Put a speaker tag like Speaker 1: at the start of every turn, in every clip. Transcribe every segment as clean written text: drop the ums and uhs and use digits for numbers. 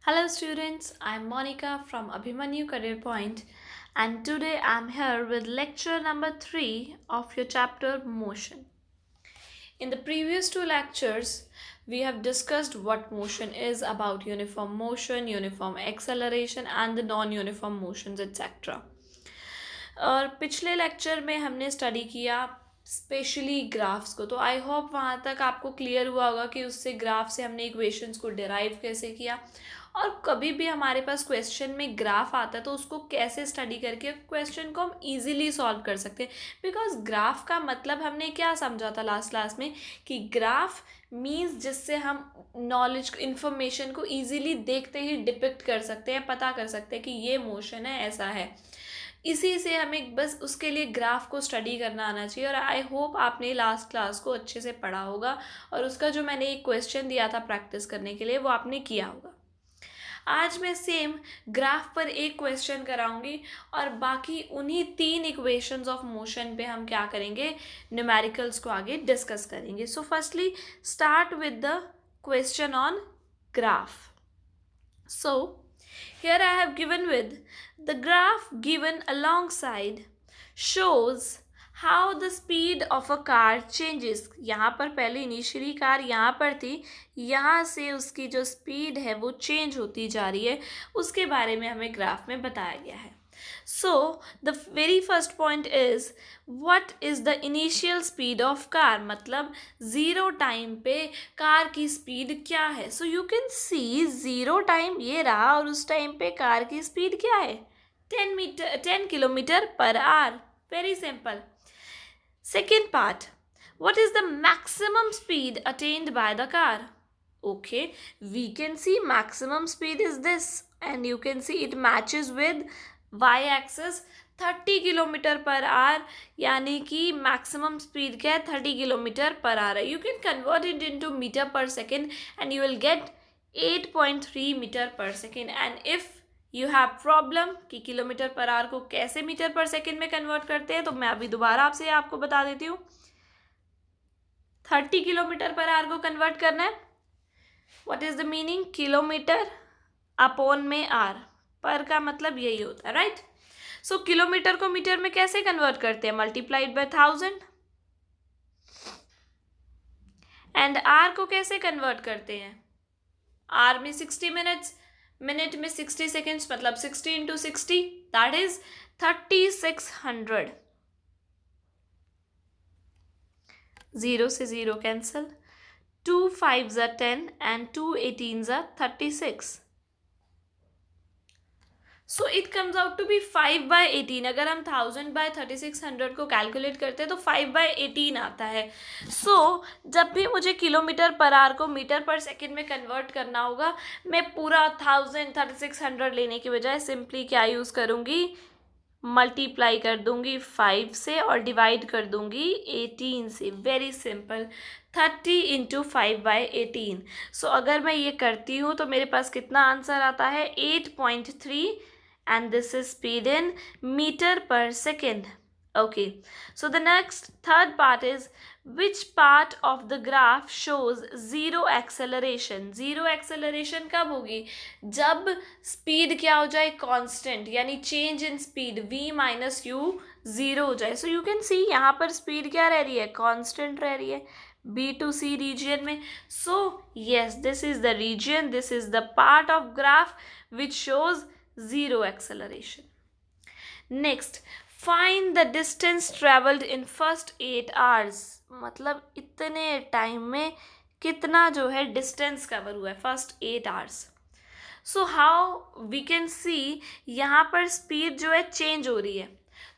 Speaker 1: Hello students, I'm Monica from Abhimanyu Career Point and today I'm here with lecture number 3 of your chapter Motion. In the previous two lectures, we have discussed what motion is about uniform motion, uniform acceleration and the non-uniform motions etc. और पिछले lecture में हमने study किया specially graphs को, तो I hope वहाँ तक आपको क्लियर हुआ होगा कि उससे ग्राफ से हमने इक्वेशंस को डिराइव कैसे किया और कभी भी हमारे पास क्वेश्चन में ग्राफ आता है तो उसको कैसे स्टडी करके क्वेश्चन को हम इजीली सॉल्व कर सकते हैं। बिकॉज ग्राफ का मतलब हमने क्या समझा था लास्ट क्लास में कि ग्राफ मीन्स जिससे हम नॉलेज इन्फॉर्मेशन को इजीली देखते ही डिपिक्ट कर सकते हैं, पता कर सकते हैं कि ये मोशन है, ऐसा है। इसी से हमें बस उसके लिए ग्राफ को स्टडी करना आना चाहिए और आई होप आपने लास्ट क्लास को अच्छे से पढ़ा होगा और उसका जो मैंने एक क्वेश्चन दिया था प्रैक्टिस करने के लिए वो आपने किया होगा। आज मैं सेम ग्राफ पर एक क्वेश्चन कराऊंगी और बाकी उन्हीं 3 इक्वेशंस ऑफ मोशन पे हम क्या करेंगे, न्यूमेरिकल्स को आगे डिस्कस करेंगे। So firstly start with the question on graph. So here I have given with the graph given alongside shows how the speed of a car changes। यहाँ पर पहले इनिशियली कार यहाँ पर थी, यहाँ से उसकी जो स्पीड है वो चेंज होती जा रही है, उसके बारे में हमें ग्राफ में बताया गया है। So the very first point is what is the initial speed of car, मतलब ज़ीरो टाइम पे कार की स्पीड क्या है। So you can see zero time ये रहा और उस टाइम पे कार की स्पीड क्या है, 10 kilometre per our. Very simple. Second part, what is the maximum speed attained by the car? Okay, we can see maximum speed is this and you can see it matches with y axis 30 kilometre per our, यानी कि maximum speed क्या है, 30 kilometre per hour है। You can convert it into metre per second and you will get 8.3 metre per second. And if you have problem कि kilometre per hour को कैसे metre per second में convert करते हैं, तो मैं अभी दोबारा आपसे आपको बता देती हूँ। 30 किलोमीटर पर आवर को कन्वर्ट करना है, what is the meaning, kilometre upon में आर, पर का मतलब यही होता है, राइट। सो किलोमीटर को मीटर में कैसे कन्वर्ट करते हैं, मल्टीप्लाइड बाय 1000। एंड आर को कैसे कन्वर्ट करते हैं, आर में 60 मिनट्स, मिनट में 60 सेकेंड्स, मतलब 60 इंटू 60 दैट इज 3600। जीरो से zero cancel, 2 5s are 10 and 2 18s are 36. So it comes out to be 5/18। अगर हम 1000/3600 को कैलकुलेट करते हैं तो 5/18 आता है। सो जब भी मुझे किलोमीटर पर आवर को मीटर पर सेकेंड में कन्वर्ट करना होगा, मैं पूरा 1000 लेने की बजाय सिंपली क्या यूज़ करूँगी, मल्टीप्लाई कर दूंगी 5 से और डिवाइड कर दूंगी 18 से। Very simple, 30 into 5/18। सो अगर मैं ये करती हूँ तो मेरे पास कितना आंसर आता है, 8.3 and this is speed in meter per second. Okay, so the next third part is which part of the graph shows zero acceleration। zero acceleration कब होगी, जब स्पीड क्या हो जाए, कांस्टेंट, यानी change in speed v minus you zero हो जाए। So you can see यहाँ पर स्पीड क्या रह रही है, कांस्टेंट रह रही है B to C रीजन में। सो yes, this is the region, this is the part of graph which shows zero acceleration. Next, find the distance traveled in first 8 hours। मतलब इतने टाइम में कितना जो है डिस्टेंस कवर हुआ है first 8 hours। So how we can see, यहाँ पर स्पीड जो है चेंज हो रही है,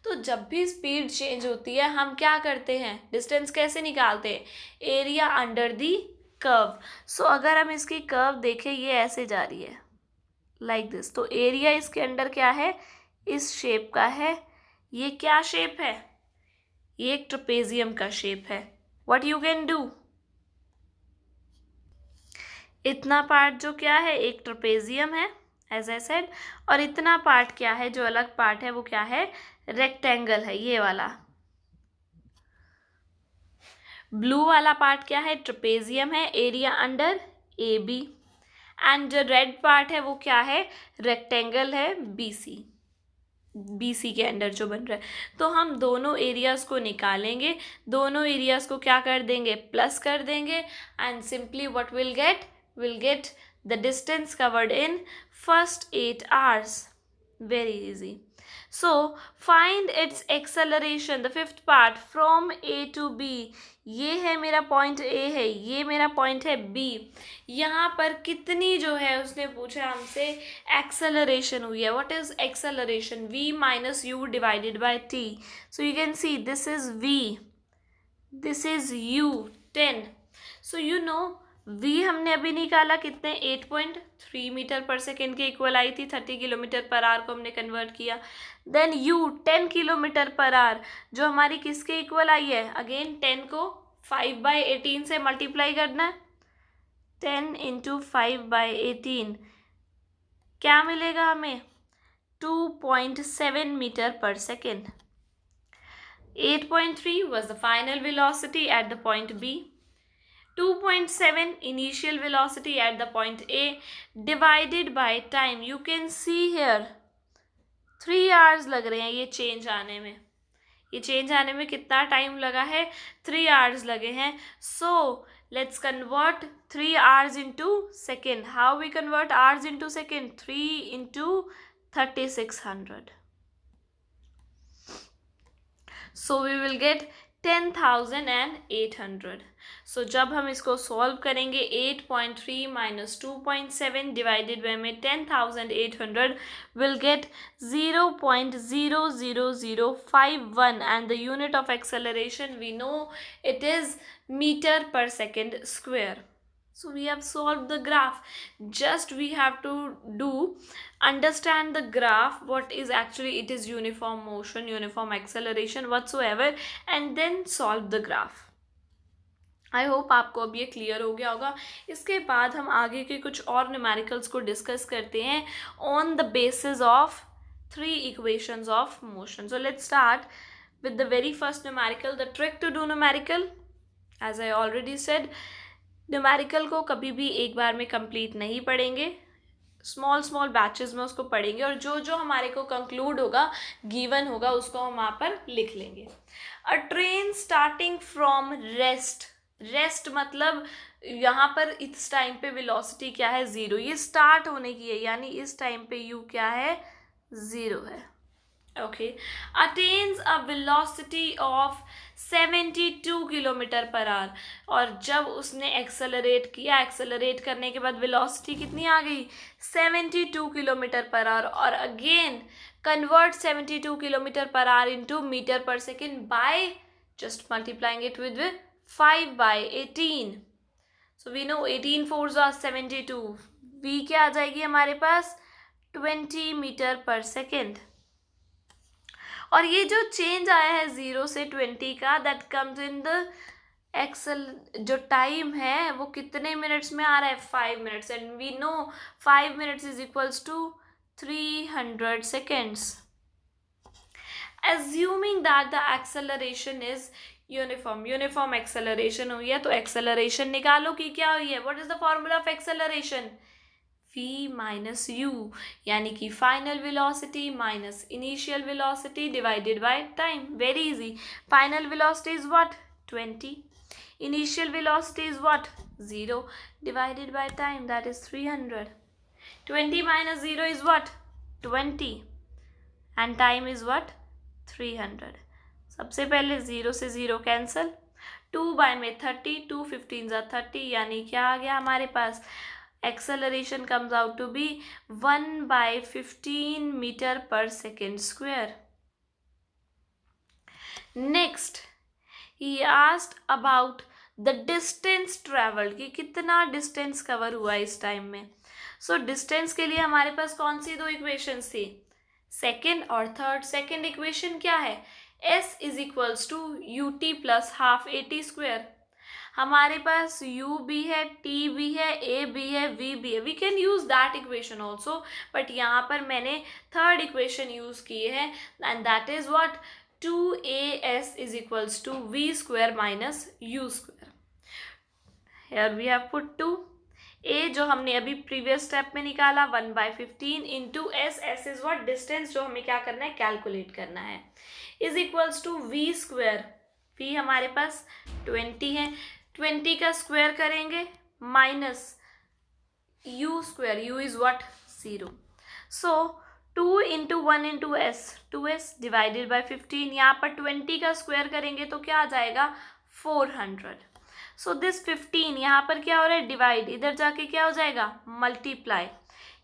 Speaker 1: तो जब भी स्पीड चेंज होती है हम क्या करते हैं, डिस्टेंस कैसे निकालते हैं, एरिया अंडर दी कर्व। सो अगर हम इसकी कर्व देखें, ये ऐसे जा रही है लाइक दिस, तो एरिया इसके अंडर क्या है, इस शेप का है। ये क्या शेप है, ये एक ट्रेपेजियम का शेप है। व्हाट यू कैन डू, इतना पार्ट जो क्या है, एक ट्रेपेजियम है एज आई सेड, और इतना पार्ट क्या है, जो अलग पार्ट है वो क्या है, रेक्टेंगल है, ये वाला ब्लू वाला पार्ट क्या है, ट्रेपेजियम है, area under A B. And जो रेड पार्ट है वो क्या है, रेक्टेंगल है BC के अंडर जो बन रहा है। तो हम दोनों एरियाज को निकालेंगे, दोनों एरियाज को क्या कर देंगे, प्लस कर देंगे, and simply what will get the distance covered in first 8 hours. Very easy. So find its acceleration, the fifth part, from A to B. ये है मेरा पॉइंट A है, ये मेरा पॉइंट है B. यहाँ पर कितनी जो है उसने पूछा हमसे एक्सेलरेशन हुई है. What is acceleration? V minus U divided by T. So you can see this is V, this is U, 10. So you know V हमने अभी निकाला कितने, 8.3 मीटर पर सेकेंड के इक्वल आई थी, 30 किलोमीटर पर आवर को हमने कन्वर्ट किया. Then U 10 kilometre per hour जो हमारी किसके इक्वल आई है, अगेन 10 को 5/18 से मल्टीप्लाई करना है. 10 into 5/18 क्या मिलेगा हमें, 2.7 metre per second. 8.3 was the final velocity at the point B. 2.7 initial velocity at the point A divided by time. You can see here 3 hours लग रहे हैं ये चेंज आने में. ये चेंज आने में कितना टाइम लगा है, 3 hours लगे हैं. So let's convert 3 hours into second. How we convert hours into second? 3 into 3600. So we will get 10,800. So जब हम इसको सॉल्व करेंगे 8.3 minus 2.7 divided by में 10,800 will get 0.00051, and the unit of acceleration we know it is meter per second square. So we have solved the graph. Just we have to understand the graph, what is actually, it is uniform motion, uniform acceleration whatsoever, and then solve the graph. I hope आपको अब ये clear हो गया होगा. इसके बाद हम आगे के कुछ और न्यूमेरिकल्स को डिस्कस करते हैं on the basis of 3 equations of motion. So let's start with the very first numerical, the trick to do numerical. As I already said, numerical को कभी भी एक बार में कंप्लीट नहीं पढ़ेंगे, स्मॉल बैचेस में उसको पढ़ेंगे, और जो जो हमारे को कंक्लूड होगा, गिवन होगा, उसको हम वहाँ पर लिख लेंगे. अ ट्रेन स्टार्टिंग फ्रॉम रेस्ट मतलब यहाँ पर इस टाइम पे वेलोसिटी क्या है, 0. ये स्टार्ट होने की है, यानी इस टाइम पे U क्या है, 0 है. Okay. Attains a velocity of 72 kilometre per hour. और जब उसने एक्सेलरेट किया, एक्सेलरेट करने के बाद वेलोसिटी कितनी आ गई, 72 किलोमीटर पर आवर. और again convert 72 kilometre per hour into metre per second by just multiplying it with 5/18. So we know 18 4s are 72. V क्या आ जाएगी हमारे पास, 20 मीटर पर सेकेंड. और ये जो चेंज आया है 0 से 20 का, that comes in the excel. जो टाइम है वो कितने मिनट्स में आ रहा है, 5 minutes. And we know 5 minutes is equals to 300 seconds. Assuming that the acceleration is uniform acceleration हुई है, तो एक्सेलरेशन निकालो कि क्या हुई है. What is the formula of acceleration, v minus u, यानी कि final velocity minus initial velocity divided by time. Very easy. Final velocity is what, 20. Initial velocity is what, 0 divided by time, that is 300. 20 minus 0 is what, 20, and time is what, 300. सबसे पहले 0 से 0 cancel, 2 में 30, 2 15 30, यानी क्या आ गया हमारे पास, acceleration comes out to be 1/15 metre per second square. Next he asked about the distance travelled, कि कितना डिस्टेंस कवर हुआ इस टाइम में. सो डिस्टेंस के लिए हमारे पास कौन सी 2 इक्वेशंस थी, सेकेंड और थर्ड. सेकेंड इक्वेशन क्या है, S is equals to UT plus half AT square. हमारे पास U भी है, T भी है, A भी है, V भी है. We can use that equation also, but यहाँ पर मैंने थर्ड इक्वेशन यूज की है, and that is what, 2AS is equals to V square minus U square. Here we have put 2. ए जो हमने अभी प्रीवियस स्टेप में निकाला 1/15 into S, S is what distance जो हमें क्या करना है कैलकुलेट करना है, is equals to we square, V हमारे पास 20 है, 20 का स्क्वायर करेंगे minus you square, U is what 0, so 2 into 1 into S, 2s divided by 15, यहाँ पर 20 का स्क्वायर करेंगे तो क्या आ जाएगा 400, सो दिस 15 यहाँ पर क्या हो रहा है डिवाइड, इधर जाके क्या हो जाएगा मल्टीप्लाई,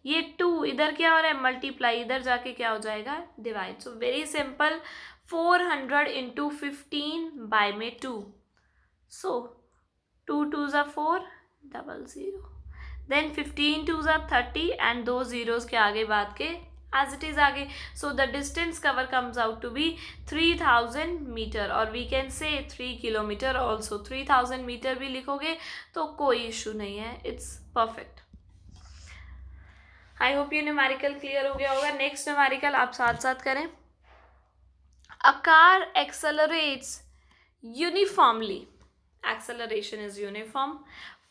Speaker 1: ये 2 इधर क्या हो रहा है मल्टीप्लाई, इधर जाके क्या हो जाएगा divide, so very simple 400 into 15 by में 2, सो 2 2s are 4 00, then 15 2s are 30 and दो जीरोस के आगे बाद के as it is आगे, so the distance cover comes out to be 3000 meter or we can say 3 kilometer also, 3000 meter भी लिखोगे तो कोई इशू नहीं है, it's perfect. I hope ये न्यूमेरिकल क्लियर हो गया होगा. नेक्स्ट न्यूमेरिकल आप साथ साथ करें. A car accelerates uniformly, acceleration is uniform,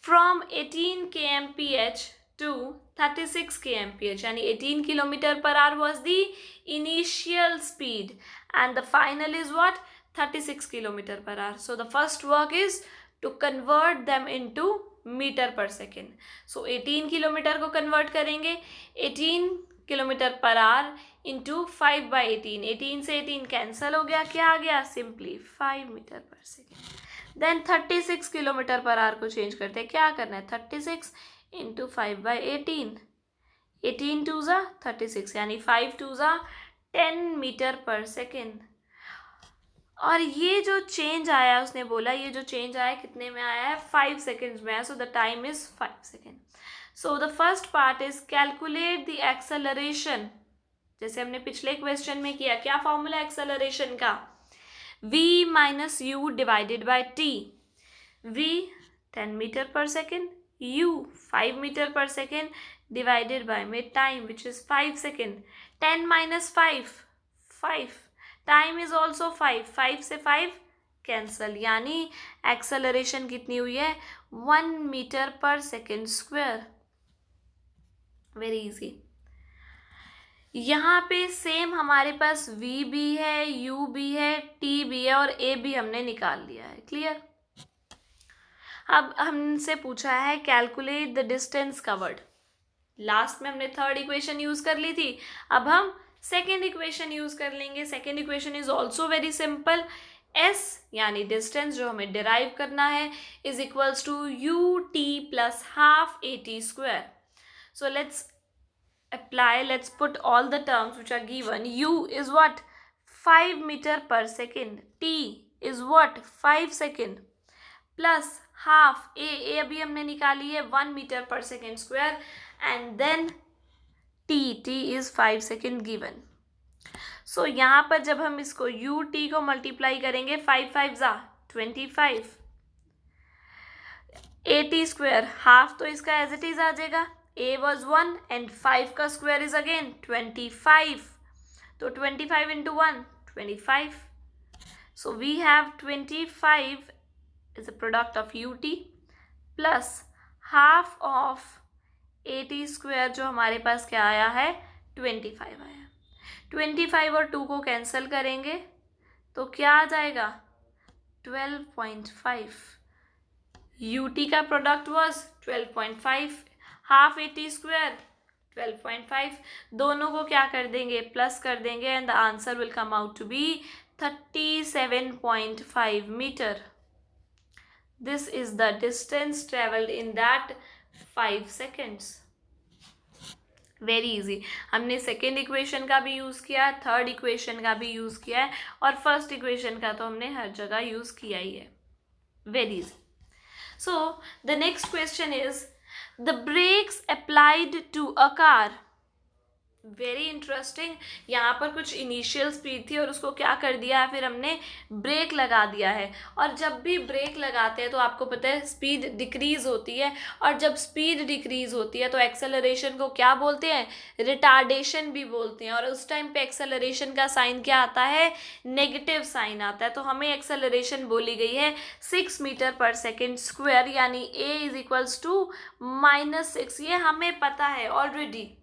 Speaker 1: from 18 kmph to 36 kmph, यानी 18 kilometre per our was the initial speed and the final is what 36 kilometre per hour. So the first work is to convert them into metre per second. So 18 kilometre को convert करेंगे 18 kilometre per our into 5/18, 18 से 18 cancel हो गया, क्या आ गया simply 5 metre per second. Then 36 kilometre per hour को change करते हैं, क्या करना है 36 इंटू 5/18, 18 2 ज़ा 36 यानी 5 2 ज़ा 10 मीटर पर सेकेंड. और ये जो चेंज आया उसने बोला ये जो चेंज आया कितने में आया है 5 सेकेंड्स में आया, so the time is 5 second. So the first part is calculate the acceleration, जैसे हमने पिछले क्वेश्चन में किया, क्या फॉर्मूला एक्सेलरेशन का v minus u divided by t, v 10 metre per second, u 5 metre per second divided by में time which is 5 second. 10 minus 5 5, time is also 5, 5 से 5 cancel, यानी एक्सेलरेशन कितनी हुई है 1 metre per second square. Very easy. यहाँ पे same हमारे पास v भी है, u भी है, t भी है और a भी हमने निकाल लिया है. क्लियर. अब हमसे पूछा है calculate the distance covered. Last में हमने थर्ड इक्वेशन यूज कर ली थी, अब हम सेकेंड इक्वेशन यूज कर लेंगे. Second equation is also very simple. s यानी डिस्टेंस जो हमें डिराइव करना है is equals to u t plus half a t square. So let's apply, let's put all the terms which are given. U is what 5 meter per second, t is what 5 second plus half a अभी हमने निकाली है 1 meter per second square and then t is 5 second given. So यहाँ पर जब हम इसको u t को मल्टीप्लाई करेंगे 5 5 ज़ा 25, a t स्क्वायर हाफ तो इसका एज इट इज आ जाएगा, a was 1 and 5 का स्क्वायर इज अगेन 25, तो 25 into 1 25. So we have 25 is a product of ut plus half of 80 square जो हमारे पास क्या आया है 25 आया. 25 और 2 को कैंसिल करेंगे तो क्या आ जाएगा 12.5. ut का प्रोडक्ट वॉज 12.5, हाफ 80 स्क्वायर 12.5, दोनों को क्या कर देंगे प्लस कर देंगे and the answer will come out to be 37.5 metre. This is the distance travelled in that 5 seconds. Very easy. हमने सेकेंड इक्वेशन का भी यूज़ किया है, थर्ड इक्वेशन का भी यूज़ किया है और फर्स्ट इक्वेशन का तो हमने हर जगह यूज़ किया ही है. Very easy. So the next question is the brakes applied to a car very interesting. यहाँ पर कुछ इनिशियल स्पीड थी और उसको क्या कर दिया है, फिर हमने ब्रेक लगा दिया है। और जब भी ब्रेक लगाते हैं तो आपको पता है स्पीड डिक्रीज होती है, और जब स्पीड डिक्रीज होती है तो एक्सेलरेशन को क्या बोलते हैं, रिटार्डेशन भी बोलते हैं। और उस टाइम पे एक्सेलरेशन का साइन क्या आता है, नेगेटिव साइन आता है। तो हमें एक्सेलरेशन बोली गई है 6 मीटर पर सेकेंड स्क्वायर, यानी a इज इक्वल्स टू -6। ये हमें पता है already.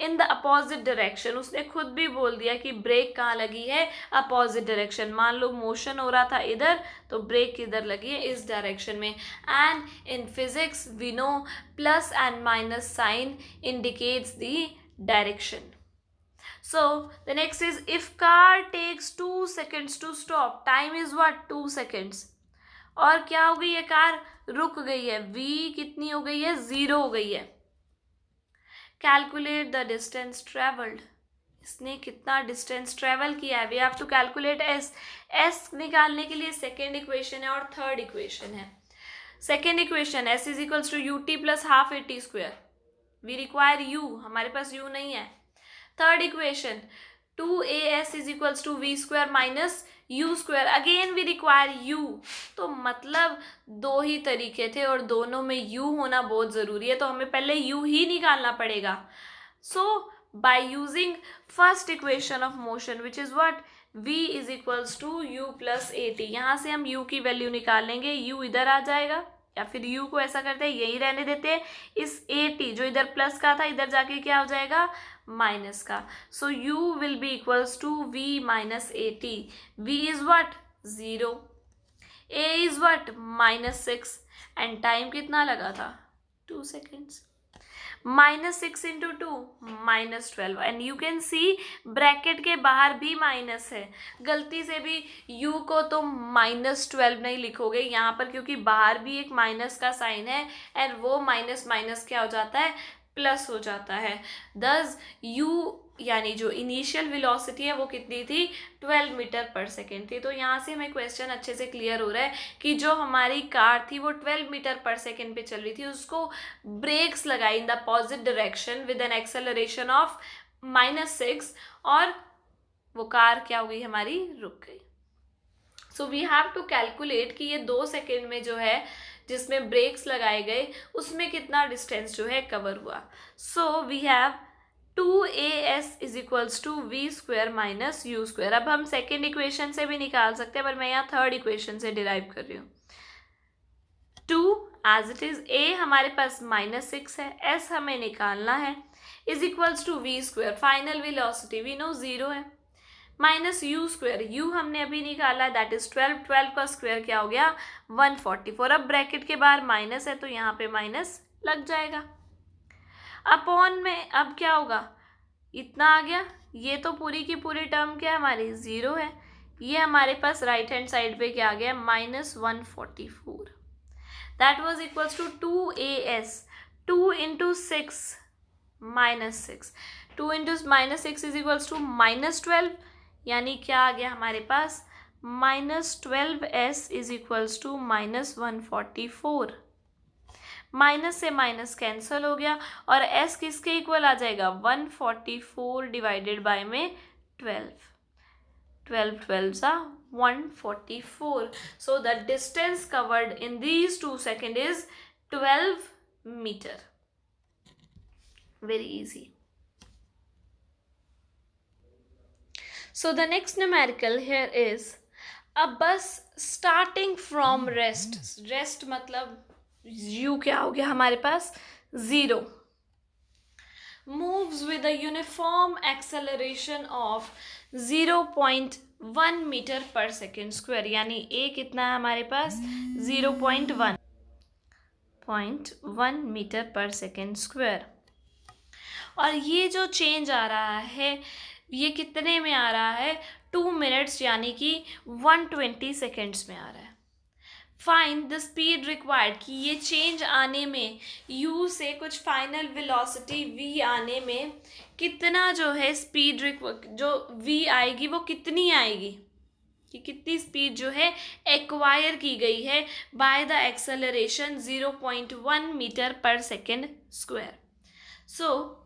Speaker 1: In the opposite direction, उसने खुद भी बोल दिया कि ब्रेक कहाँ लगी है, अपोजिट डायरेक्शन। मान लो मोशन हो रहा था इधर, तो ब्रेक किधर लगी है, इस डायरेक्शन में। And in physics we know plus and minus sign indicates the direction. So the next is, if car takes 2 seconds to stop, time is what, 2 seconds. और क्या हो गई है, कार रुक गई है, v कितनी हो गई है, 0 हो गई है. कैलकुलेट द डिस्टेंस ट्रेवल्ड, इसने कितना डिस्टेंस ट्रेवल किया है, we have to calculate s. S निकालने के लिए सेकेंड इक्वेशन है और थर्ड इक्वेशन है. Second equation s is equals to u t plus half a t square. We require u, हमारे पास यू नहीं है. Third equation 2as is equals to we square minus you square, again we require u. तो मतलब दो ही तरीके थे और दोनों में यू होना बहुत ज़रूरी है, तो हमें पहले यू ही निकालना पड़ेगा. So by using first equation of motion which is what, v is equals to u plus a t. यहाँ से हम u की वैल्यू निकालेंगे, u इधर आ जाएगा, या फिर u को ऐसा करते हैं यही रहने देते हैं. इस ए टी जो इधर प्लस का था इधर जाके क्या हो जाएगा, माइनस का. So u will be equals to v minus a t. v is what, 0, a is what, -6, and time कितना लगा था, 2 seconds. -6 into 2 -12, and you can see bracket के बाहर भी माइनस है. गलती से भी u को तो -12 नहीं लिखोगे यहाँ पर, क्योंकि बाहर भी एक माइनस का साइन है, एंड वो माइनस माइनस क्या हो जाता है, प्लस हो जाता है. दस u यानी जो इनिशियल वेलोसिटी है वो कितनी थी, 12 मीटर पर सेकेंड थी. तो यहाँ से हमें क्वेश्चन अच्छे से क्लियर हो रहा है कि जो हमारी कार थी वो 12 मीटर पर सेकेंड पे चल रही थी, उसको ब्रेक्स लगाई in the opposite direction with an acceleration of -6, और वो कार क्या हो गई हमारी, रुक गई. So we have to calculate कि ये 2 सेकेंड में जो है जिसमें ब्रेक्स लगाए गए उसमें कितना डिस्टेंस जो है कवर हुआ. So we have 2as is equals to we square minus you square. अब हम सेकेंड इक्वेशन से भी निकाल सकते हैं, पर मैं यहाँ थर्ड इक्वेशन से डिराइव कर रही हूँ. 2 एज इट इज, a हमारे पास -6 है, s हमें निकालना है, is equals to we square, final velocity we know 0 है, माइनस यू स्क्वायर, यू हमने अभी निकाला है दैट इज 12, 12 का स्क्वायर क्या हो गया, 144. अब ब्रैकेट के बाहर माइनस है तो यहाँ पे माइनस लग जाएगा. अपॉन में अब क्या होगा, इतना आ गया, ये तो पूरी की पूरी टर्म क्या हमारी 0 है, ये हमारे पास राइट हैंड साइड पे क्या आ गया, -144. That was equals to 2as, 2 into 6 -6, 2 into -6 is equals to -12, यानी क्या आ गया हमारे पास, -12s is equals to -144. Minus से माइनस कैंसिल हो गया, और s किसके इक्वल आ जाएगा, 144 डिवाइडेड बाय में 12, 12 12 144. So the distance covered in these 2 seconds is 12 meter. Very easy. So the next numerical here is a bus starting from rest. Rest मतलब u क्या हो गया हमारे पास, 0, moves with a uniform acceleration of 0.1 metre per second square, यानी a कितना है हमारे पास, 0.1 मीटर पर सेकेंड स्क्वायर. और ये जो चेंज आ रहा है ये कितने में आ रहा है, 2 मिनट्स यानी कि 120 सेकेंड्स में आ रहा है. फाइंड द स्पीड रिक्वायर्ड, कि ये चेंज आने में u से कुछ फाइनल वेलोसिटी v आने में कितना जो है स्पीड जो v आएगी वो कितनी आएगी, कि कितनी स्पीड जो है एक्वायर की गई है by the acceleration 0.1 metre per second square. So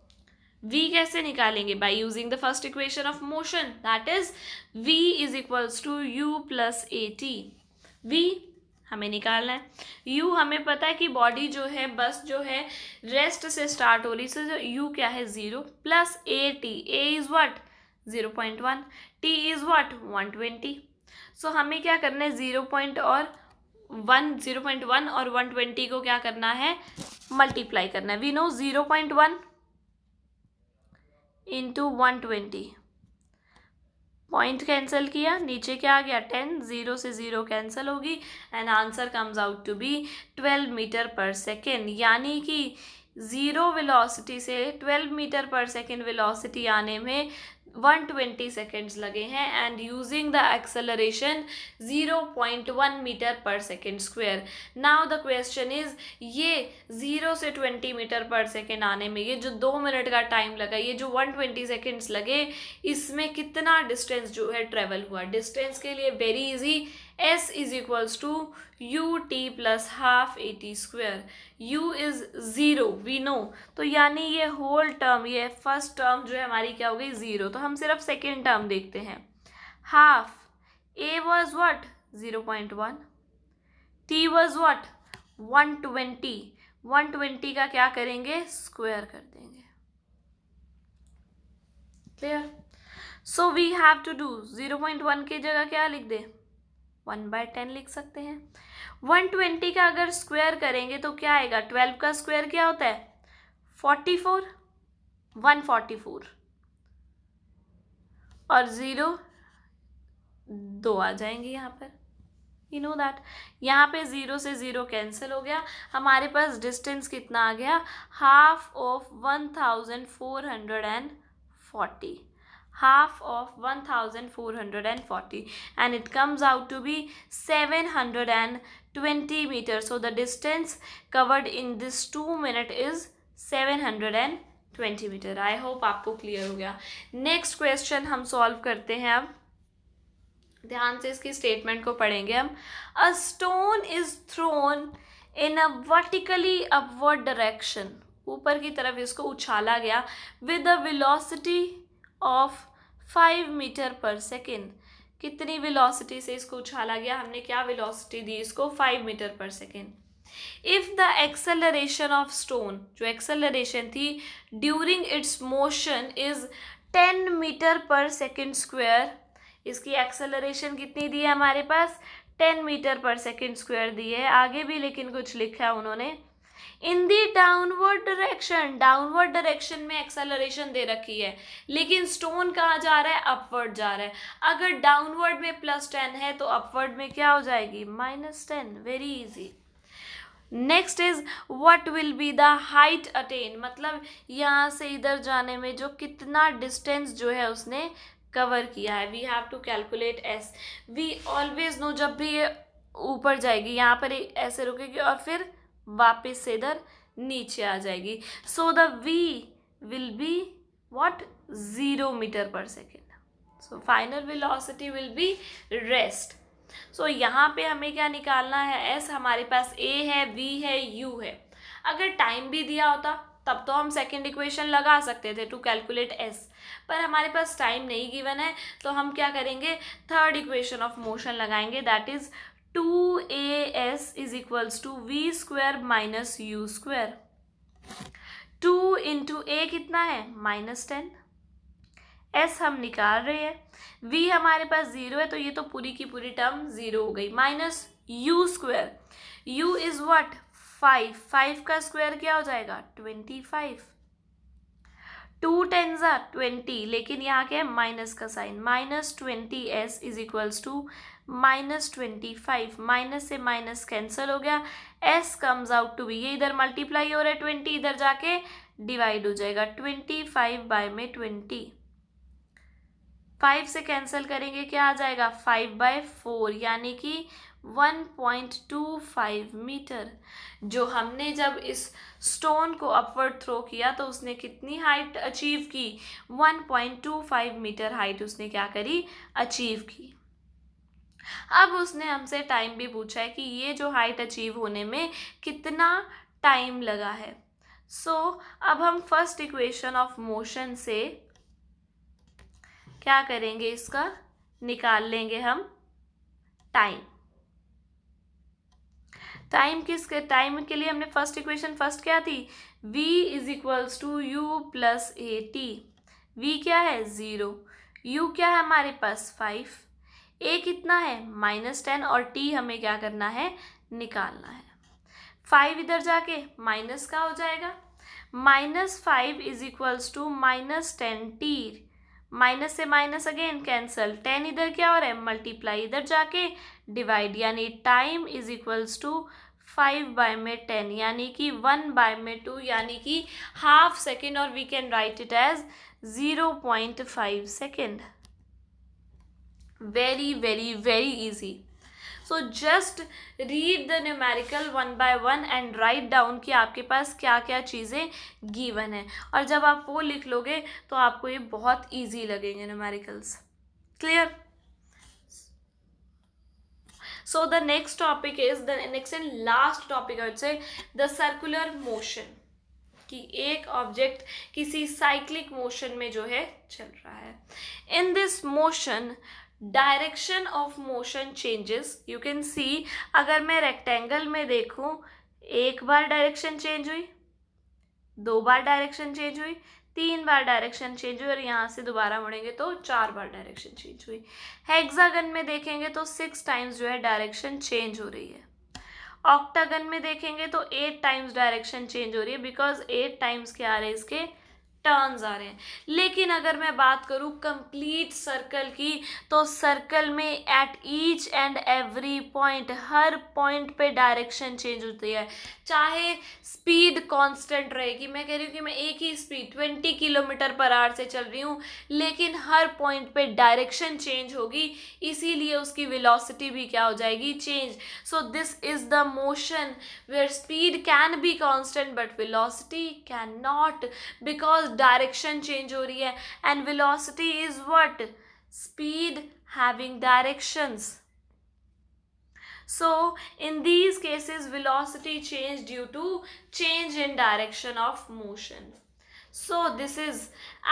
Speaker 1: v कैसे निकालेंगे? By using the first equation of motion, that is v is equals to u plus a t. v हमें निकालना है, u हमें पता है कि बॉडी जो है बस जो है रेस्ट से स्टार्ट हो रही, सो u क्या है 0 plus a T, a is what 0.1, t is what 120। सो हमें क्या करना है 0.1 और 120 को क्या करना है मल्टीप्लाई करना है। We know 0.1 into 120, point cancel किया, नीचे क्या आ गया 10, 0 से 0 कैंसिल होगी and answer comes out to be 12 metre per second. यानी कि 0 वेलोसिटी से 12 मीटर पर सेकेंड वेलोसिटी आने में 120 सेकेंड्स लगे हैं and using the acceleration 0.1 metre per second square. Now the question is ये 0 से 20 मीटर पर सेकेंड आने में ये जो 2 मिनट का टाइम लगा, ये जो 120 सेकेंड्स लगे, इसमें कितना डिस्टेंस जो है ट्रेवल हुआ। डिस्टेंस के लिए very easy, s is equals to u t plus half a t square. u is 0 we know, तो यानी ये होल टर्म, ये फर्स्ट टर्म जो है हमारी क्या हो गई 0। तो हम सिर्फ सेकेंड टर्म देखते हैं। Half a was what 0.1, t was what 120, 120 का क्या करेंगे स्क्वायर कर देंगे। Clear? So we have to do 0.1 की जगह क्या लिख दे 1/10 लिख सकते हैं। 120 का अगर स्क्वायर करेंगे तो क्या आएगा, 12 का स्क्वायर क्या होता है 44, 144 और 0 2 आ जाएंगे यहाँ पर। यू नो दैट यहाँ पे 0 से 0 कैंसिल हो गया, हमारे पास डिस्टेंस कितना आ गया half of 1440, half of 1440 and it comes out to be 720 meters. So the distance covered in this 2 minute is 720 meter. I hope आपको क्लियर हो गया। नेक्स्ट क्वेश्चन हम सॉल्व करते हैं। अब ध्यान से इसकी स्टेटमेंट को पढ़ेंगे हम। A stone is thrown in a vertically upward direction, ऊपर की तरफ इसको उछाला गया with a velocity of 5 metre per second. कितनी वेलोसिटी से इसको उछाला गया, हमने क्या वेलोसिटी दी इसको 5 metre per second. If the acceleration of stone, जो एक्सेलरेशन थी during its motion is 10 metre per second square, इसकी एक्सेलरेशन कितनी दी है हमारे पास 10 मीटर पर सेकेंड स्क्वायर दी है। आगे भी लेकिन कुछ लिखा है उन्होंने, in the downward direction, downward direction में एक्सेलरेशन दे रखी है लेकिन स्टोन कहाँ जा रहा है अपवर्ड जा रहा है। अगर डाउनवर्ड में +10 है तो अपवर्ड में क्या हो जाएगी -10। Very easy. Next is what will be the height attain, मतलब यहाँ से इधर जाने में जो कितना डिस्टेंस जो है उसने कवर किया है। We have to calculate s. We always know जब भी ये ऊपर जाएगी यहाँ पर ऐसे रुकेगी और फिर वापस से इधर नीचे आ जाएगी। So the v will be what 0 metre per second. So final velocity will be rest. So यहाँ पे हमें क्या निकालना है, s हमारे पास a है, v है, u है। अगर टाइम भी दिया होता तब तो हम सेकेंड इक्वेशन लगा सकते थे टू कैलकुलेट s, पर हमारे पास टाइम नहीं गिवन है तो हम क्या करेंगे थर्ड इक्वेशन ऑफ मोशन लगाएंगे, that is 2as is equals to v square minus u square। 2 into a कितना है -10, s हम निकाल रहे हैं, v हमारे पास 0 है तो ये तो पूरी की पूरी टर्म 0 हो गई, minus u square, u is what 5, 5 का स्क्वायर क्या हो जाएगा 25, 2 10s are 20, लेकिन यहाँ क्या है माइनस का sign, -20s is equals to -25, minus से माइनस कैंसिल हो गया, s comes out to be, ये इधर मल्टीप्लाई हो रहा है 20 इधर जाके डिवाइड हो जाएगा 25/20, 5 से कैंसिल करेंगे क्या आ जाएगा 5/4, यानी कि 1.25 मीटर। जो हमने जब इस स्टोन को अपवर्ड थ्रो किया तो उसने कितनी हाइट अचीव की 1.25 मीटर हाइट उसने क्या करी अचीव की। अब उसने हमसे टाइम भी पूछा है कि ये जो हाइट अचीव होने में कितना टाइम लगा है, सो अब हम फर्स्ट इक्वेशन ऑफ मोशन से क्या करेंगे, इसका निकाल लेंगे हम टाइम। टाइम के लिए हमने फर्स्ट इक्वेशन फर्स्ट क्या थी, v is equals to u plus a t. v क्या है 0, u क्या है हमारे पास 5, a कितना है -10 और t हमें क्या करना है, निकालना है। 5 इधर जाके माइनस का हो जाएगा, -5 is equals to -10t, minus से माइनस अगेन कैंसल, 10 इधर क्या हो रहा है मल्टीप्लाई, इधर जाके डिवाइड, यानी टाइम इज इक्वल्स टू 5/10 यानी कि 1/2 यानी कि हाफ सेकेंड, और we can write it as 0.5 second. Very very very easy. So just read the numerical 1 by 1 and write down कि आपके पास क्या क्या चीज़ें गिवन है, और जब आप वो लिख लोगे तो आपको ये बहुत इजी लगेंगे numericals. Clear? So the next topic is the next and last topic I would say the circular motion, कि एक ऑब्जेक्ट किसी साइक्लिक मोशन में जो है चल रहा है। In this motion direction of motion changes, you can सी, अगर मैं रेक्टेंगल में देखूं, एक बार डायरेक्शन चेंज हुई, 2 बार डायरेक्शन चेंज हुई, 3 बार डायरेक्शन चेंज हुई, और यहाँ से दोबारा मुड़ेंगे तो 4 बार डायरेक्शन चेंज हुई। हेक्सागन में देखेंगे तो 6 टाइम्स जो है डायरेक्शन चेंज हो रही है। ऑक्टागन में देखेंगे तो 8 टाइम्स डायरेक्शन चेंज हो रही है, बिकॉज 8 टाइम्स क्या आ रहे हैं, इसके टर्न्स आ रहे हैं। लेकिन अगर मैं बात करूं कंप्लीट सर्कल की, तो सर्कल में at each and every point, her point पे डायरेक्शन चेंज होती है, चाहे स्पीड कांस्टेंट रहेगी। मैं कह रही हूँ कि मैं एक ही स्पीड 20 km/h से चल रही हूँ, लेकिन हर पॉइंट पे डायरेक्शन चेंज होगी, इसीलिए उसकी वेलोसिटी भी क्या हो जाएगी, change. So this is the motion where speed can be constant but velocity can not, because direction change हो रही है, and velocity is what, speed having directions. So in these cases velocity change due to change in direction of motion. So this is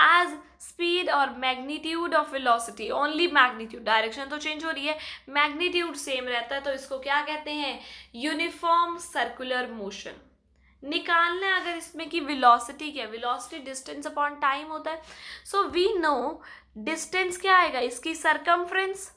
Speaker 1: as speed or magnitude of velocity, only magnitude, direction तो change हो रही है, magnitude same रहता है, तो इसको क्या कहते हैं, uniform circular motion। निकालना है अगर इसमें कि वेलोसिटी क्या है, वेलोसिटी डिस्टेंस अपॉन टाइम होता है। सो वी नो डिस्टेंस क्या आएगा, इसकी सरकमफ्रेंस,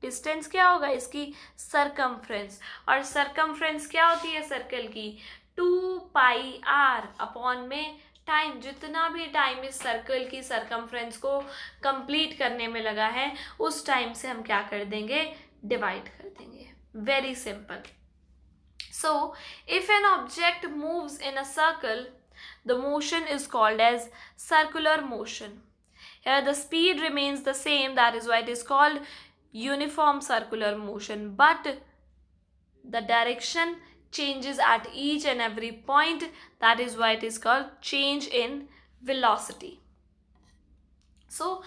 Speaker 1: डिस्टेंस क्या होगा, इसकी सरकमफ्रेंस, और सरकमफ्रेंस क्या होती है सर्कल की, 2πr अपॉन में टाइम। जितना भी टाइम इस सर्कल की सरकमफ्रेंस को कंप्लीट करने में लगा है, उस टाइम से हम क्या कर देंगे, डिवाइड कर देंगे। Very simple. So, if an object moves in a circle, the motion is called as circular motion. Here the speed remains the same, that is why it is called uniform circular motion, but the direction changes at each and every point, that is why it is called change in velocity. So,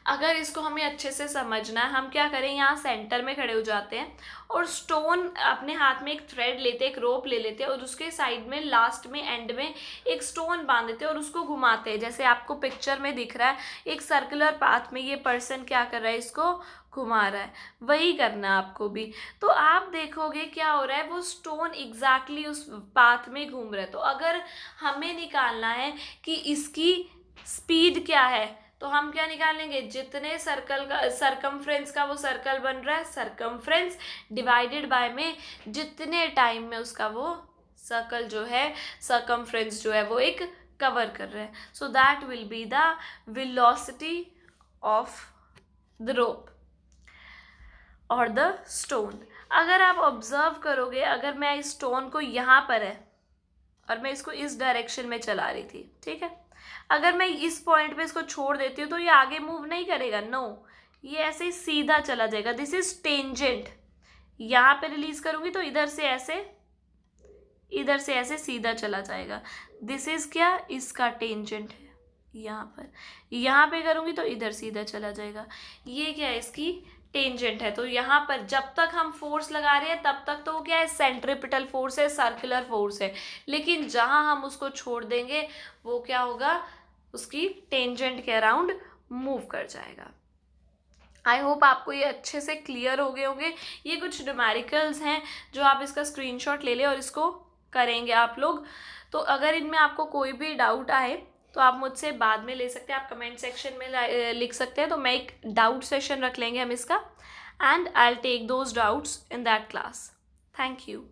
Speaker 1: अगर इसको हमें अच्छे से समझना है, हम क्या करें, यहाँ सेंटर में खड़े हो जाते हैं और स्टोन अपने हाथ में एक थ्रेड लेते हैं, एक रोप ले लेते हैं, और उसके साइड में लास्ट में एंड में एक स्टोन बांध देते हैं और उसको घुमाते हैं। जैसे आपको पिक्चर में दिख रहा है, एक सर्कुलर पाथ में ये पर्सन क्या कर रहा है, इसको घुमा रहा है। वही करना है आपको भी। तो आप देखोगे क्या हो रहा है, वो स्टोन एग्जैक्टली उस पाथ में घूम रहा है। तो अगर हमें निकालना है कि इसकी स्पीड क्या है, तो हम क्या निकालेंगे, जितने सर्कल का सरकमफ्रेंस का वो सर्कल बन रहा है, सरकमफ्रेंस डिवाइडेड बाय में जितने टाइम में उसका वो सर्कल जो है, सरकमफ्रेंस जो है वो एक कवर कर रहा है। So that will be the velocity of the rope और द स्टोन। अगर आप ऑब्जर्व करोगे, अगर मैं इस स्टोन को यहाँ पर है और मैं इसको इस डायरेक्शन में चला रही थी, ठीक है, अगर मैं इस पॉइंट पे इसको छोड़ देती हूँ तो ये आगे मूव नहीं करेगा, नो, ये ऐसे ही सीधा चला जाएगा। This is tangent. यहाँ पे रिलीज करूँगी तो इधर से ऐसे सीधा चला जाएगा। दिस इज क्या, इसका टेंजेंट है। यहाँ पे करूँगी तो इधर सीधा चला जाएगा। ये क्या है, इसकी टेंजेंट है। तो यहाँ पर जब तक हम फोर्स लगा रहे हैं तब तक तो वो क्या है, सेंट्रिपिटल फोर्स है, सर्कुलर फोर्स है। लेकिन जहाँ हम उसको छोड़ देंगे वो क्या होगा, उसकी टेंजेंट के अराउंड मूव कर जाएगा। आई होप आपको ये अच्छे से क्लियर हो गए होंगे। ये कुछ न्यूमेरिकल्स हैं जो आप इसका स्क्रीनशॉट ले लें और इसको करेंगे आप लोग। तो अगर इनमें आपको कोई भी डाउट आए तो आप मुझसे बाद में ले सकते हैं, आप कमेंट सेक्शन में लिख सकते हैं। तो मैं एक डाउट सेशन रख लेंगे हम इसका, and I will take those doubts in that class. Thank you.